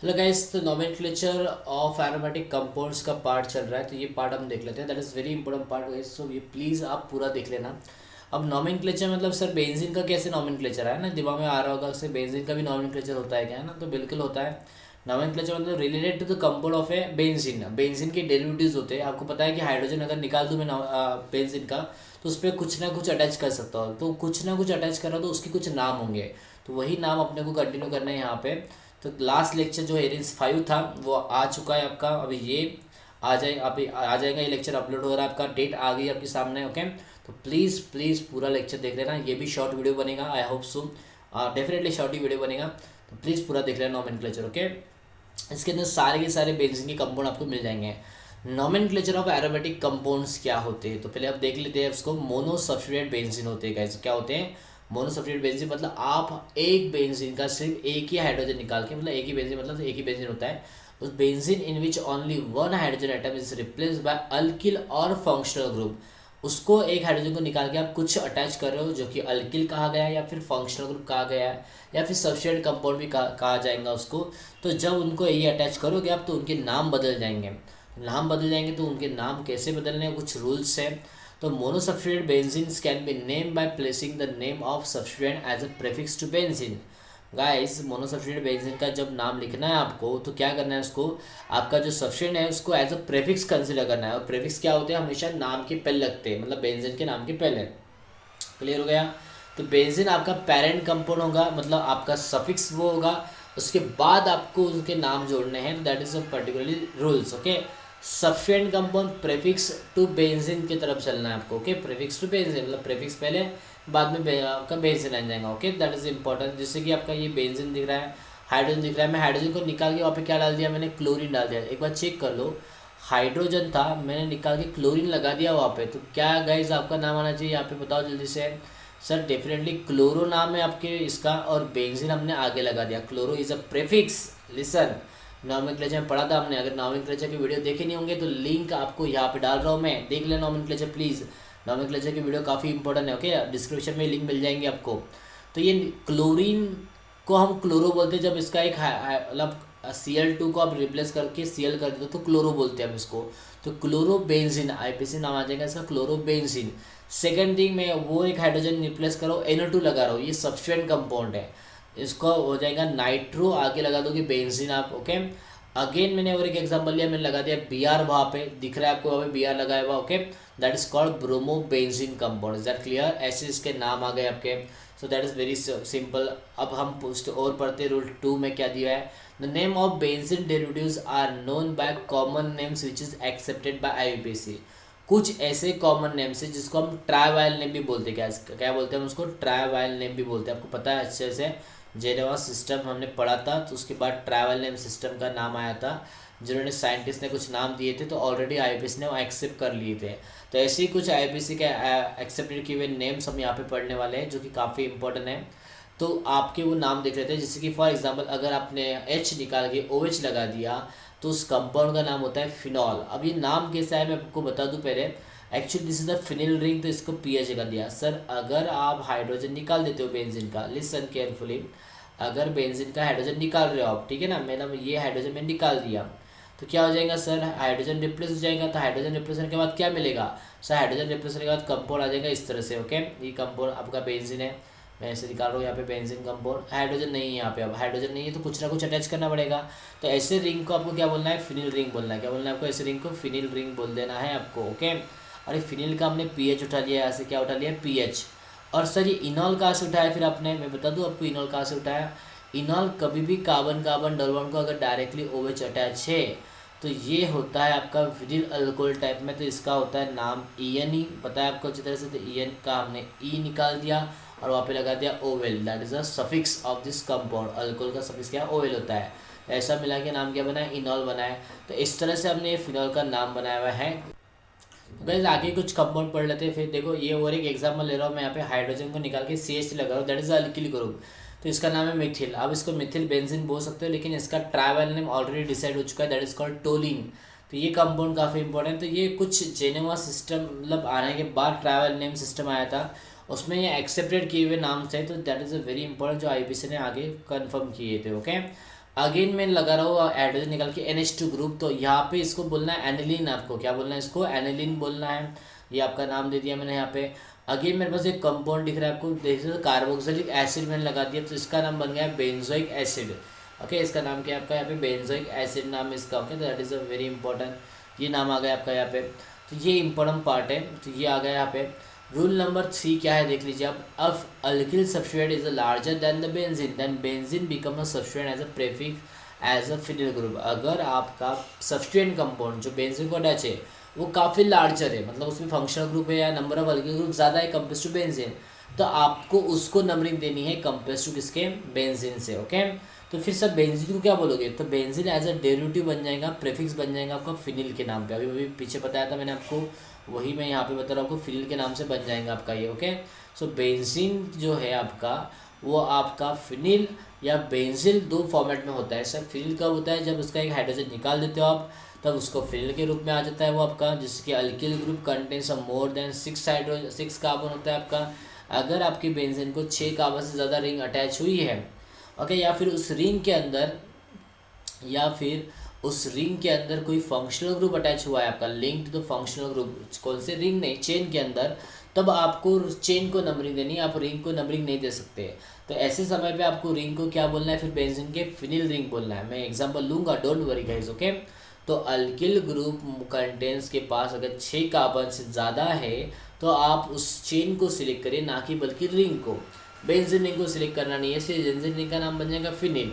Hello guys, तो nomenclature of aromatic compounds का part चल रहा है। तो ये पार्ट हम देख लेते हैं। That is very important part guys, so ये प्लीज़ आप पूरा देख लेना। अब नोमेनक्लेचर मतलब सर बेंजीन का कैसे नोमेनक्लेचर है ना, दिमाग में आ रहा होगा सर बेंजीन का भी नोमेनक्लेचर होता है क्या, है ना। तो बिल्कुल होता है। नोमेनक्लेचर मतलब related to the compound of a benzene. Benzene के डेरिवेटिव्स होते हैं। आपको पता है कि हाइड्रोजन अगर निकाल दूँ मैं बेंजीन का, तो उस पर कुछ ना कुछ अटैच कर सकता हूँ। तो कुछ ना कुछ अटैच कर रहा तो उसके कुछ नाम होंगे। तो वही नाम अपने को कंटिन्यू करना है यहाँ पे। तो लास्ट लेक्चर जो एरियंस 5 था वो आ चुका है आपका। अभी ये आ जाए, अभी आ जाएगा। ये लेक्चर अपलोड हो रहा है, आपका डेट आ गई आपके सामने। ओके, तो प्लीज़ प्लीज़ पूरा लेक्चर देख लेना। ये भी शॉर्ट वीडियो बनेगा, I hope so. Definitely short he video बनेगा, तो प्लीज़ पूरा देख लेना नोमेनक्लेचर। ओके, इसके अंदर सारे के सारे बेंजीन के कंपाउंड आपको मिल जाएंगे। नोमेनक्लेचर ऑफ एरोमेटिक कंपाउंड्स क्या होते हैं, तो पहले आप देख लेते हैं उसको। मोनोसल्फ्यूरेट बेंजीन होते हैं गाइस। क्या होते हैं? मोनोसल्फ्यूरेट बेंजीन मतलब आप एक बेंजीन का सिर्फ एक ही हाइड्रोजन निकाल के, मतलब एक ही बेंजीन मतलब एक ही बेंजीन होता है। उस benzene in which only one hydrogen atom is replaced by alkyl और फंक्शनल ग्रुप। उसको एक हाइड्रोजन को निकाल के आप कुछ अटैच कर रहे हो जो कि अल्किल कहा गया है, या फिर फंक्शनल ग्रुप कहा गया है, या फिर सब्सट्रेट कंपाउंड भी कहा जाएगा उसको। तो जब उनको ये अटैच करोगे आप, तो उनके नाम बदल जाएंगे। नाम बदल जाएंगे तो उनके नाम कैसे बदलने हैं, कुछ रूल्स हैं। तो monosubstituted benzenes can be name by placing the name of substituent as a prefix to benzene. Guys, monosubstituted benzene का जब नाम लिखना है आपको, तो क्या करना है उसको, आपका जो सब्स्टिट्यूएंट है उसको एज अ प्रीफिक्स कंसीडर करना है। और प्रीफिक्स क्या होते हैं? हमेशा नाम के पहले लगते हैं, मतलब बेंजीन के नाम के पहले। क्लियर हो गया? तो बेंजीन आपका पेरेंट कंपाउंड होगा, मतलब आपका सफिक्स वो होगा। उसके बाद आपको उनके नाम जोड़ने हैं, that is a particularly rules. Okay, substituent compound prefix to benzene की तरफ चलना है आपको। ओके, प्रीफिक्स टू बेंजीन मतलब प्रीफिक्स पहले, बाद में आपका बेंजीन आ जाएगा। Okay, that is important. जैसे कि आपका ये बेंजीन दिख रहा है, हाइड्रोजन दिख रहा है। मैं हाइड्रोजन को निकाल के वहाँ पे क्या डाल दिया मैंने? क्लोरीन डाल दिया। एक बार चेक कर लो, हाइड्रोजन था, मैंने निकाल के क्लोरीन लगा दिया वहाँ पे। तो क्या गाइज आपका नाम आना चाहिए यहाँ पे? बताओ जल्दी से। सर डेफिनेटली क्लोरो नाम है आपके इसका, और बेंजीन हमने आगे लगा दिया। Chloro is a prefix. Listen, nomenclature में पढ़ा था हमने। अगर नॉमेनक्लेचर की वीडियो देखे नहीं होंगे तो लिंक आपको यहाँ पे डाल रहा हूँ मैं, देख लेना नॉमेनक्लेचर प्लीज़। नॉमेनक्लेचर की वीडियो काफ़ी इंपॉर्टेंट है। ओके, डिस्क्रिप्शन में लिंक मिल जाएंगे आपको। तो ये क्लोरीन को हम क्लोरो बोलते हैं जब इसका एक मतलब Cl2 को आप रिप्लेस करके Cl कर देते हो तो क्लोरो बोलते हैं हम इसको। तो क्लोरोबेंजीन, आईपीसी नाम आ जाएगा इसका, क्लोरोबेंजीन। सेकेंड थिंग, मैं वो एक हाइड्रोजन रिप्लेस करो, NO2 लगा रहा हूँ, ये सब्सट्रेट कंपाउंड है। इसको हो जाएगा नाइट्रो, आगे लगा दोगे बेंजीन आप। ओके, अगेन मैंने और एक एग्जांपल लिया, मैंने लगा दिया Br, वहाँ पे दिख रहा है आपको, वहाँ पे Br लगाया हुआ। Okay, that is called bromobenzene compound. Is that clear? ऐसे इसके नाम आ गए आपके। So that is very simple. अब हम पोस्ट और पढ़ते, रूल 2 में क्या दिया है? The name of benzene derivatives are known by common names which is accepted by IUPAC. कुछ ऐसे कॉमन नेम्स है जिसको हम ट्राइवाइल नेम भी बोलते हैं। क्या क्या बोलते हैं हम उसको? ट्राइवाइल नेम भी बोलते हैं। आपको पता है अच्छे से, जेनेवा सिस्टम हमने पढ़ा था, तो उसके बाद ट्राइवल नेम सिस्टम का नाम आया था। जिन्होंने साइंटिस्ट ने कुछ नाम दिए थे, तो ऑलरेडी आईपीसी ने वो एक्सेप्ट कर लिए थे। तो ऐसे ही कुछ आईपीसी के एक्सेप्टेड किए हुए नेम्स हम यहाँ पे पढ़ने वाले हैं, जो कि काफ़ी इंपॉर्टेंट है। तो आपके वो नाम देख लेते हैं। जैसे कि फॉर एग्जांपल, अगर आपने H निकाल के OH लगा दिया, तो उस कंपाउंड का नाम होता है फिनॉल। अब ये नाम कैसा है मैं आपको बता दूं पहले। Actually this is the phenyl ring, तो इसको पीएच का दिया। सर अगर आप हाइड्रोजन निकाल देते हो बेंजीन का, लिसन केयरफुली, अगर बेंजीन का हाइड्रोजन निकाल रहे हो आप, ठीक है ना, मैंने ये हाइड्रोजन में निकाल दिया, तो क्या हो जाएगा सर? हाइड्रोजन रिप्लेस हो जाएगा। तो हाइड्रोजन रिप्लेस होने के बाद क्या मिलेगा? सर हाइड्रोजन रिप्लेस होने के बाद कंपाउंड आ जाएगा इस तरह से। ओके, ये कंपाउंड आपका बेंजीन है, मैं ऐसे निकाल रहा हूँ यहाँ पे बेंजीन कंपाउंड। हाइड्रोजन नहीं है यहाँ पे, अब हाइड्रोजन नहीं है तो कुछ ना कुछ अटैच करना पड़ेगा। तो ऐसे रिंग को आपको क्या बोलना है? फिनिल रिंग बोलना है। क्या बोलना है आपको? ऐसे रिंग को फिनिल रिंग बोल देना है आपको। ओके, और फिनिल का हमने पीएच उठा लिया, यहाँ से क्या उठा लिया? पीएच। और सर ये इनॉल कहाँ से उठाया फिर आपने? मैं बता दूँ आपको इनॉल कहाँ से उठाया। इनॉल कभी भी कार्बन कार्बन डबल बॉन्ड को अगर डायरेक्टली OH अटैच है, तो ये होता है आपका विनिल अल्कोहल टाइप में। तो इसका होता है नाम ENE, पता है आपको अच्छी तरह से। तो EN का हमने E निकाल दिया और वहाँ पे लगा दिया OL, that is the suffix of this compound. Alcohol का सफिक्स क्या? OL होता है। ऐसा मिला के नाम क्या बना है? इनॉल बना है। तो इस तरह से हमने फिनॉल का नाम बनाया हुआ है। तो गाइस आगे कुछ कंपाउंड पढ़ लेते हैं। फिर देखो, ये और एक एग्जांपल ले रहा हूँ मैं यहाँ पे। हाइड्रोजन को निकाल के CH लगा रहा हूँ, दैट इज अल्किल ग्रुप। तो इसका नाम है मिथिल। अब इसको मिथिल बेंजीन बोल सकते हो, लेकिन इसका ट्राइवल नेम ऑलरेडी डिसाइड हो चुका है, दैट इज कॉल्ड टोलिन। तो ये कंपाउंड काफ़ी इंपॉर्टेंट। तो ये कुछ जेनेवा सिस्टम मतलब आने के बाद ट्राइवल नेम सिस्टम आया था, उसमें ये एक्सेप्टेड किए हुए नाम थे। तो that is a very important, जो आईपीसी ने आगे कन्फर्म किए थे। ओके, अगेन मैं लगा रहा हूँ हाइड्रोजन निकाल के NH2 ग्रुप, तो यहाँ पे इसको बोलना है एनिलीन। आपको क्या बोलना है, इसको एनिलीन बोलना है। ये आपका नाम दे दिया मैंने यहाँ पे। अगेन मेरे पास एक कंपाउंड दिख रहा है आपको, देख सकते हो कार्बोक्सिलिक एसिड मैंने लगा दिया, तो इसका नाम बन गया है बेंजोइक एसिड। ओके, इसका नाम क्या है आपका यहाँ पे, बेंजोइक एसिड नाम इसका। ओके, तो that is a very important, ये नाम आ गया आपका यहाँ पे। तो ये इंपॉर्टेंट पार्ट है, तो ये आ गया यहाँ पे। रूल नंबर 3 क्या है देख लीजिए आप, if alkyl substrate is larger than the benzene then benzene become a substrate as a prefix as a phenyl group. अगर आपका सब्सट्रेट कंपाउंड जो बेंजीन को अटैच है वो काफ़ी लार्जर है, मतलब उसमें फंक्शनल ग्रुप है या नंबर ऑफ अल्किल ग्रुप ज़्यादा है कंपेयर टू बेंजीन, तो आपको उसको नंबरिंग देनी है कंपेयर टू किसके, बेंजीन से। ओके, तो फिर सब बेंजीन को क्या बोलोगे, तो बेंजीन एज अ डेरिवेटिव बन जाएगा, प्रेफिक्स बन जाएगा आपका फिनिल के नाम पे। अभी अभी पीछे बताया था मैंने आपको, वही मैं यहाँ पे बता रहा हूँ आपको, फिनिल के नाम से बन जाएगा आपका ये। ओके, सो बेंजीन जो है आपका वो आपका फिनिल या बेंजिल दो फॉर्मेट में होता है सर। फिनिल कब होता है, जब उसका एक हाइड्रोजन निकाल देते हो आप, तब उसको फिनिल के रूप में आ जाता है वो आपका, जिसके alkyl group contains more than 6 carbon होता है आपका। अगर आपकी बेंजीन को 6 कार्बन से ज़्यादा रिंग अटैच हुई है, ओके, या फिर उस रिंग के अंदर कोई फंक्शनल ग्रुप अटैच हुआ है आपका, linked to the functional group, कौन से रिंग नहीं, चेन के अंदर, तब आपको चेन को नंबरिंग देनी है, आप रिंग को नंबरिंग नहीं दे सकते। तो ऐसे समय पे आपको रिंग को क्या बोलना है, फिर बेंजीन के फिनिल रिंग बोलना है। मैं एग्जांपल लूँगा, डोंट वरी गाइस। ओके, तो अल्किल ग्रुप कंटेंट्स के पास अगर 6 कार्बन से ज़्यादा है तो आप उस चेन को सिलेक्ट करिए, ना कि बल्कि रिंग को। बेंजीन रिंग को सिलेक्ट करना नहीं है, इसलिए बेंजीन रिंग का नाम बन जाएगा फिनिल।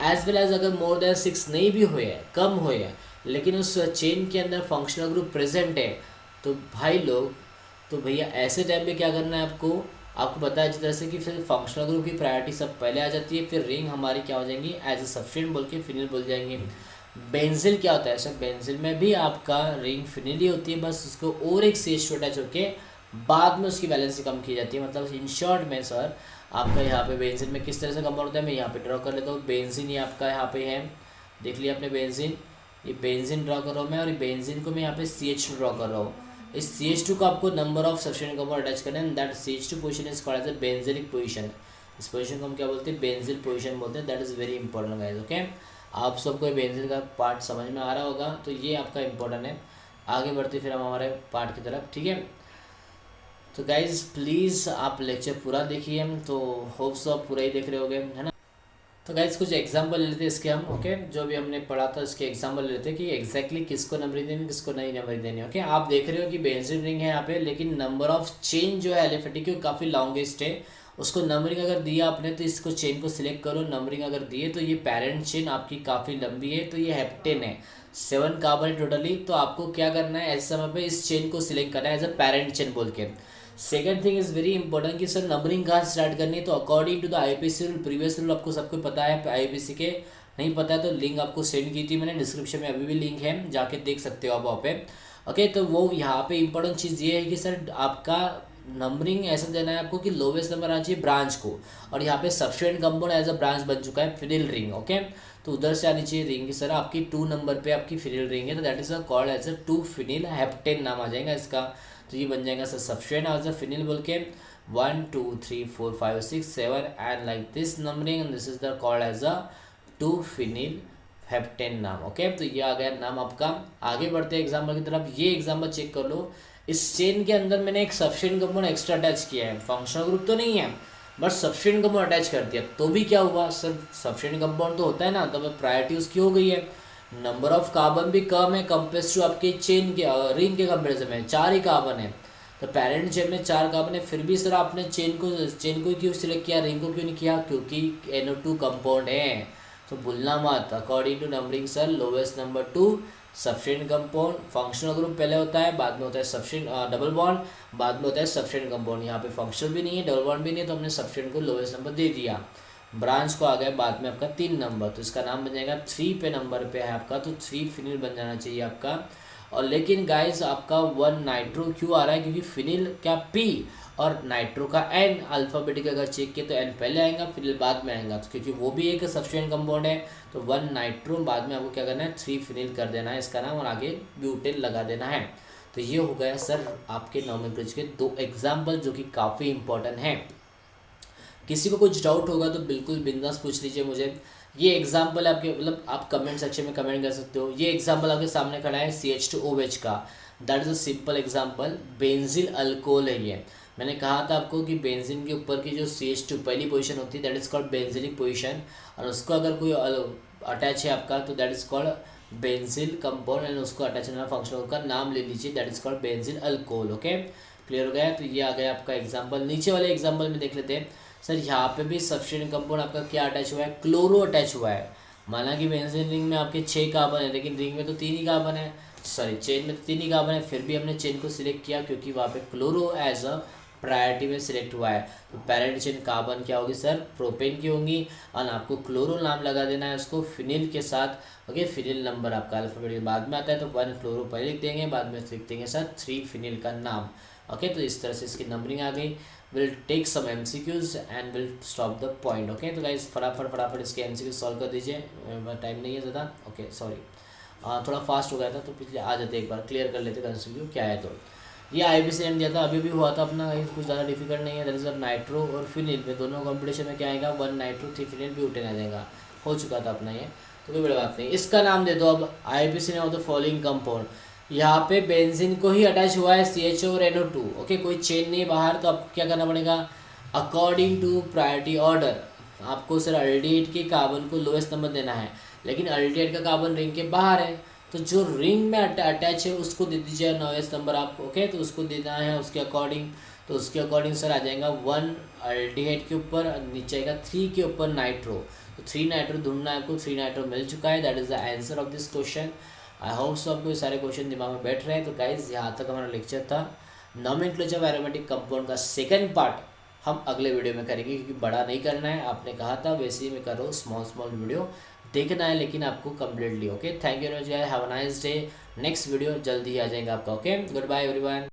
एज वेल एज अगर मोर देन 6 नहीं भी हुए है, कम हुए हैं, लेकिन उस चेन के अंदर फंक्शनल ग्रुप प्रेजेंट है, तो भाई लोग, तो भैया ऐसे टाइम पे क्या करना है आपको पता है जिस तरह से कि फिर फंक्शनल ग्रुप की प्रायोरिटी सब पहले आ जाती है, फिर रिंग हमारी क्या हो जाएंगी, एज ए सब्सटेंट बोल के फिनिल बोल जाएंगे। बेंजिल क्या होता है सर, बेंजिल में भी आपका रिंग फिनिल ही होती है, बस उसको और एक CH2 अटैच होके बाद में उसकी वैलेंसी कम की जाती है। मतलब इन शॉर्ट में सर आपका यहाँ पे बेंजीन में किस तरह से कंपाउंड होता है, मैं यहाँ पे ड्रॉ कर लेता हूँ। बेंजीन ये आपका यहाँ पे है, देख लिया आपने बेंजीन, ये बेंजीन ड्रॉ कर रहा हूँ मैं, और ये बेंजीन को मैं यहाँ पे CH2 ड्रॉ कर रहा हूँ। इस CH2 को आपको number of substituent compound attach करना है, that CH2 position is called as a benzylic position. इस पोजीशन को हम क्या बोलते हैं, बेंजील पोजीशन बोलते हैं। That is very important guys. Okay, आप सबको बेंजील का पार्ट समझ में आ रहा होगा, तो ये आपका इंपॉर्टेंट है। आगे बढ़ते फिर हम हमारे पार्ट की तरफ, ठीक है। तो गाइज प्लीज़ आप लेक्चर पूरा देखिए, तो होप्स आप पूरा ही देख रहे होगे, है ना। तो गाइज कुछ एग्जांपल ले लेते हैं इसके हम। ओके, जो भी हमने पढ़ा था इसके एग्जांपल ले लेते हैं कि एग्जैक्टली किसको नंबरिंग देनी, किसको नहीं नंबरिंग देनी। ओके, आप देख रहे हो कि बेंजीन रिंग है यहाँ पे, लेकिन नंबर ऑफ चेन जो है एलिफेटिक की काफ़ी लॉन्गेस्ट है। उसको नंबरिंग अगर दिया आपने तो इसको चेन को सिलेक्ट करो, नंबरिंग अगर दिए तो ये पेरेंट चेन आपकी काफ़ी लंबी है, तो ये हेप्टेन है, 7 कार्बन टोटली। तो आपको क्या करना है, ऐसे समय पे इस चेन को सिलेक्ट करना है एज अ पेरेंट चेन बोल के। Second thing is very important कि सर नंबरिंग कहाँ स्टार्ट करनी है, तो according to the IPC rule, previous rule आपको सबको पता है, IPC के नहीं पता है तो लिंक आपको सेंड की थी मैंने, डिस्क्रिप्शन में अभी भी लिंक है, जाके देख सकते हो आप वहाँ पे। ओके, तो वो यहाँ पे इंपॉर्टेंट चीज़ ये है कि सर आपका नंबरिंग ऐसा देना है आपको कि लोवेस्ट नंबर आना चाहिए ब्रांच को, और यहाँ पे सब्सटेंट कंपाउंड एज अ ब्रांच बन चुका है फिनिल रिंग। ओके, तो उधर से आनी चाहिए रिंग की सर आपकी 2 नंबर पे आपकी फिनिल रिंग है, तो that is called as a 2 phenyl heptane नाम आ जाएगा इसका। तो ये बन जाएगा sir substituent as a phenyl बोल के 1 2 3 4 5 6 7 and like this numbering, this is the called as a 2 phenyl heptane नाम। ओके, तो ये आ गया नाम आपका। आगे बढ़ते हैं एग्जाम्पल की तरफ। ये एग्जाम्पल चेक कर लो, इस चेन के अंदर मैंने एक सब्सटेंट कंपाउंड एक्स्ट्रा अटैच किया है, फंक्शनल ग्रुप तो नहीं है बट सब्सटेंट कंपाउंड अटैच कर दिया, तो भी क्या हुआ सर, सब्सटेंट कंपाउंड तो होता है ना, तो प्रायोरिटी उसकी हो गई है। नंबर ऑफ कार्बन भी कम है कंपेयर टू आपके चेन के रिंग के कंपेरिजन में, 4 ही कार्बन है, तो पेरेंट चेन में 4 कार्बन है, फिर भी सर आपने चेन को क्यों सिलेक्ट किया, रिंग को क्यों नहीं किया, क्योंकि NO2 कंपाउंड है। तो भूलना मत, according to numbering sir lowest number 2 substituent compound, functional group पहले होता है, बाद में होता है सब्सटेंट डबल बॉन्ड, बाद में होता है सब्सटेंट कंपाउंड। यहाँ पे फंक्शनल भी नहीं है, डबल बॉन्ड भी नहीं है, तो हमने सब्सटेंट को लोवेस्ट नंबर दे दिया। ब्रांच को आ गया बाद में आपका 3 नंबर, तो इसका नाम बन जाएगा 3 पे नंबर पे है आपका, तो 3 फिनिल बन जाना चाहिए आपका। और लेकिन गाइस आपका 1 नाइट्रो क्यों आ रहा है, क्योंकि फिनिल क्या P और नाइट्रो का N, अल्फ़ाबेटिक अगर चेक किए तो N पहले आएगा फिनिल बाद में आएगा, तो क्योंकि वो भी एक सब्सटेंट कंपाउंड है, तो 1 नाइट्रो बाद में आपको क्या करना है, 3 फिनिल कर देना है इसका नाम, और आगे ब्यूटेन लगा देना है। तो ये हो गया सर आपके नॉमेनक्लेचर के 2 एग्जाम्पल जो कि काफ़ी इंपॉर्टेंट हैं। किसी को कुछ डाउट होगा तो बिल्कुल बिंदास पूछ लीजिए मुझे, ये एग्जाम्पल आपके मतलब आप कमेंट सेक्शन में कमेंट कर सकते हो। ये एग्जाम्पल आपके सामने खड़ा है CH2OH का, that is a simple example. Benzyl alcohol है ये। मैंने कहा था आपको कि बेंजीन के ऊपर की जो CH2 पहली पोजीशन होती है that is called benzylic position, और उसको अगर कोई अटैच है आपका तो that is called benzyl compound, and उसको अटैच करना फंक्शनल का नाम ले लीजिए, that is called benzyl alcohol. Okay, clear हो गया। तो ये आ गया आपका एग्जाम्पल। नीचे वाले एग्जाम्पल में देख लेते हैं। सर यहाँ पे भी सब्स्टिट्यूएंट कंपाउंड आपका क्या अटैच हुआ है, क्लोरो अटैच हुआ है। माना कि बेंजीन रिंग में आपके 6 कार्बन है, लेकिन रिंग में तो 3 ही कार्बन है, सॉरी चेन में तो 3 ही कार्बन है, फिर भी हमने चेन को सिलेक्ट किया क्योंकि वहाँ पे क्लोरो एज अ प्रायोरिटी में सिलेक्ट हुआ है। तो पैरेंट चेन कार्बन क्या होगी सर, प्रोपेन की होंगी, और आपको क्लोरो नाम लगा देना है उसको फिनिल के साथ। ओके, फिनिल नंबर आपका अल्फाबेट बाद में आता है, तो 1 क्लोरो पहले लिख देंगे, बाद में लिख देंगे सर 3 फिनिल का नाम। ओके, तो इस तरह से इसकी नंबरिंग आ गई। Will take some MCQs and will stop the point. Okay, तो गाइस फटाफट इसके MCQ सॉल्व कर दीजिए, टाइम नहीं है ज़्यादा। ओके सॉरी, थोड़ा फास्ट हो गया था, तो पिछले आ जाते एक बार क्लियर कर लेते MCQ क्या है। तो ये IBCM दिया था, अभी भी हुआ था अपना, कुछ ज़्यादा डिफिकल्ट नहीं है। दैट इज नाइट्रो और फिनिल में दोनों कॉम्पिटिशन में क्या आएगा, 1 नाइट्रो 3 फिनिल ब्यूटेन आ जाएगा। हो चुका था अपना ये, तो कोई बड़ी बात नहीं। इसका नाम दे दो अब, IBCM of the following compound. यहाँ पे बेंजीन को ही अटैच हुआ है CHO और NO2। ओके, कोई चेन नहीं बाहर, तो अब क्या करना पड़ेगा, अकॉर्डिंग टू प्रायोरिटी ऑर्डर आपको सर अल्डिहाइड के कार्बन को लोएस्ट नंबर देना है, लेकिन अल्डिहाइड का कार्बन रिंग के बाहर है, तो जो रिंग में अटैच है उसको दे दीजिए नॉवेस्ट नंबर आप। ओके, तो उसको देना है उसके अकॉर्डिंग, तो उसके अकॉर्डिंग सर आ जाएगा 1 अल्डिहाइड के ऊपर, नीचे आएगा 3 के ऊपर नाइट्रो, तो 3 नाइट्रो ढूंढना है आपको। 3 नाइट्रो मिल चुका है, that is the answer of this question. I hope so आपको ये सारे क्वेश्चन दिमाग में बैठ रहे हैं। तो गाइज यहाँ तक हमारा लेक्चर था नॉमेनक्लेचर ऑफ एरोमेटिक कंपाउंड का सेकंड पार्ट हम अगले वीडियो में करेंगे, क्योंकि बड़ा नहीं करना है, आपने कहा था वैसे ही मैं कर रहा हूँ, स्मॉल वीडियो देखना है लेकिन आपको completely. Okay, thank you very much guys, have a nice day. Next video जल्दी ही आ जाएगा आपका। Okay, good bye everyone.